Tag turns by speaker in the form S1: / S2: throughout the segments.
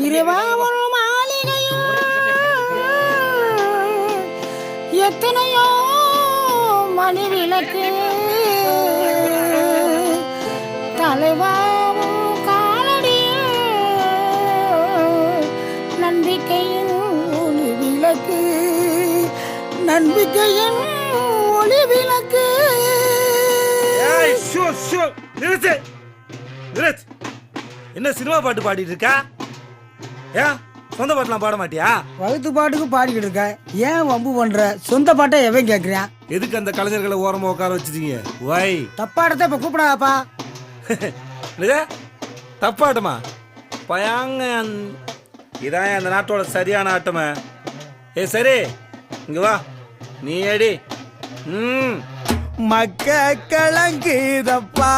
S1: இறைவா ஒரு மாளிகையோ எத்தனையோ மணி விளக்கு தலைவாவும் காலடியோ நம்பிக்கையின் ஒளி விளக்கு நம்பிக்கையின் ஒளி விளக்கு.
S2: என்ன சினிமா பாட்டு பாடிட்டு இருக்கா? ஏன் சொந்த பாட்டுலாம் பாட மாட்டியா?
S1: வகுத்து பாட்டுக்கு பாடிக்கிட்டு இருக்க, ஏன் வம்பு பண்ற? சொந்த பாட்டை எவன் கேட்கறியா?
S2: எதுக்கு அந்த கலைஞர்களை ஓரமா உட்கார வச்சிருக்கீங்க? வை
S1: தப்பாடத்தை இப்ப கூப்பிடாதாப்பா.
S2: தப்பாட்டமா? பயாங்க இதான் அந்த நாட்டோட சரியான ஆட்டமா. சரி இங்க வா, நீ அடி.
S3: மக்க கலங்குதப்பா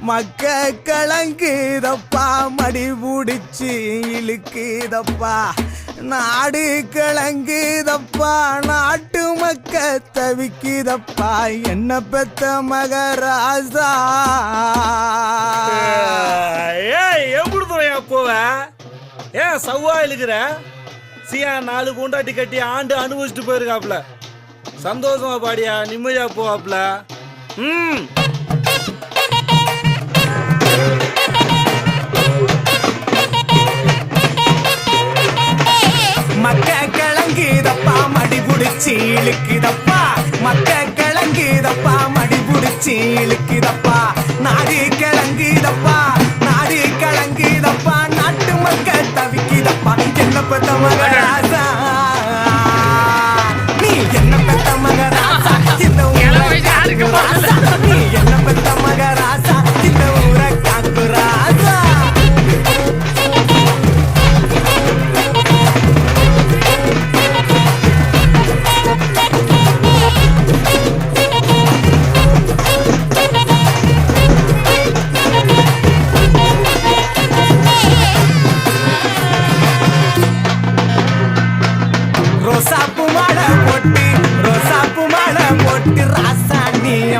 S3: மக்க கலங்குதப்பா மடி பிடிச்சி இழுக்குதப்பா நாடு கலங்குதப்பா நாட்டு மக்க தவிக்குதப்பா என்ன பெத்த மகராசா.
S2: எப்படி துறையா போவ? ஏன் சவ்வா இழுக்கிற? சியா 4 கொண்டாட்டி கட்டி ஆண்டு அனுபவிச்சுட்டு போயிருக்காப்ல. சந்தோஷமா பாடியா, நிம்மதியா போவாப்ல.
S3: மக்க கிளங்குதப்பா மடி புடிச்சி இழுக்குதப்பா மக்க கிளங்குதப்பா மடி புடிச்சி இழுக்குதப்பா நாடு கிளங்குதப்பா நாடு கிளங்குதப்பா நாட்டு மக்க தவிக்குதப்பா என்ன பெத்த மகராசா நீ என்ன பெத்த மகராசா இந்த ஊரை காக்குராசா நீ என்ன பெத்த மகராசா இந்த ஊரை காக்குராசா.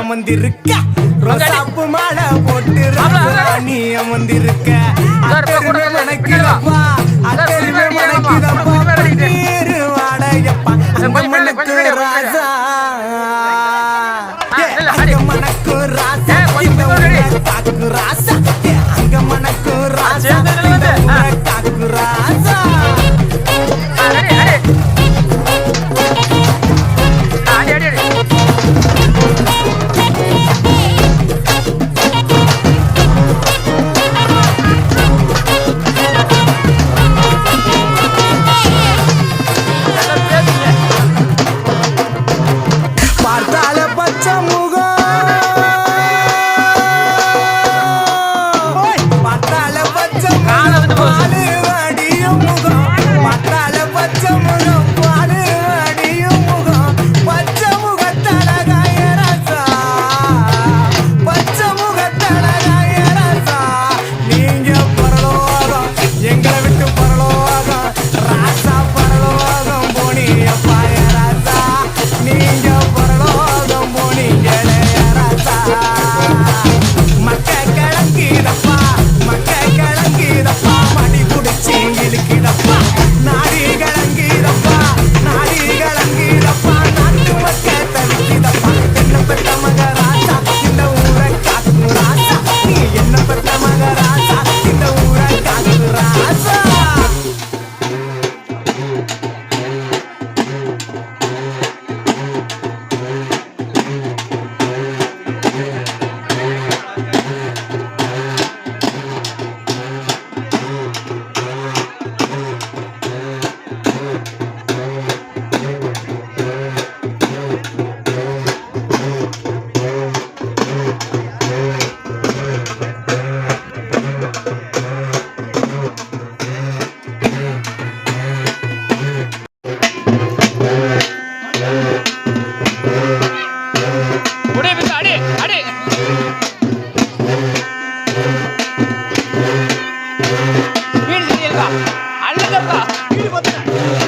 S3: அமர்ந்திருக்க ரோசாப்பு மாலை போட்டு ராணி அமர்ந்திருக்க அத்தருமே மணக்குதப்பா அத்தருமே மணக்குதப்பா பன்னீர் வாடையப்பா அங்க மணக்கு ராசா அங்க மணக்கு ராசா இந்த ஊரை காக்கு ராசா அங்க மணக்கு ராசா இந்த ஊரை காக்கு ராசா.
S4: வீடு அல்ல வீடு